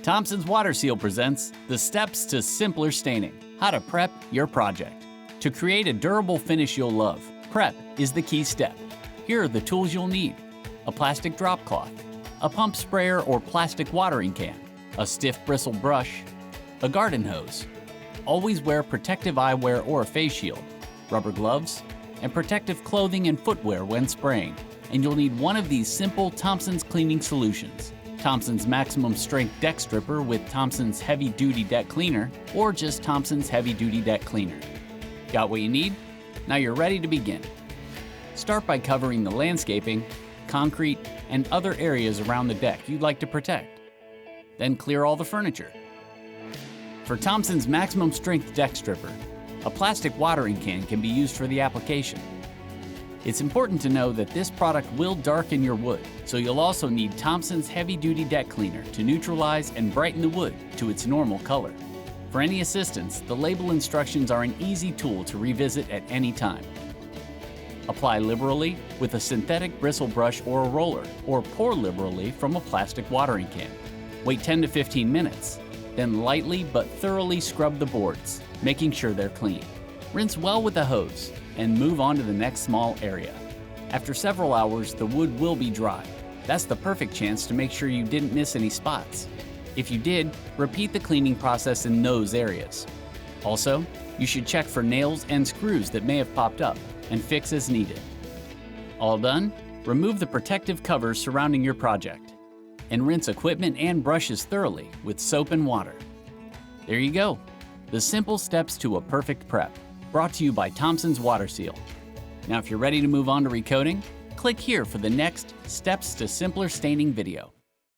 Thompson's WaterSeal presents the steps to simpler staining, how to prep your project. To create a durable finish you'll love, prep is the key step. Here are the tools you'll need: a plastic drop cloth, a pump sprayer or plastic watering can, a stiff bristled brush, a garden hose. Always wear protective eyewear or a face shield, rubber gloves, and protective clothing and footwear when spraying. And you'll need one of these simple Thompson's cleaning solutions: Thompson's maximum strength deck stripper with Thompson's heavy duty deck cleaner, or just Thompson's heavy duty deck cleaner. Got what you need? Now you're ready to begin. Start by covering the landscaping, concrete, and other areas around the deck you'd like to protect. Then clear all the furniture. For Thompson's maximum strength deck stripper, a plastic watering can can be used for the application. It's important to know that this product will darken your wood, so you'll also need Thompson's heavy-duty deck cleaner to neutralize and brighten the wood to its normal color. For any assistance, the label instructions are an easy tool to revisit at any time. Apply liberally with a synthetic bristle brush or a roller, or pour liberally from a plastic watering can. Wait 10 to 15 minutes, then lightly but thoroughly scrub the boards, making sure they're clean. Rinse well with a hose and move on to the next small area. After several hours, the wood will be dry. That's the perfect chance to make sure you didn't miss any spots. If you did, repeat the cleaning process in those areas. Also, you should check for nails and screws that may have popped up and fix as needed. All done? Remove the protective covers surrounding your project and rinse equipment and brushes thoroughly with soap and water. There you go. The simple steps to a perfect prep. Brought to you by Thompson's WaterSeal. Now if you're ready to move on to recoating, click here for the next Steps to Simpler Staining video.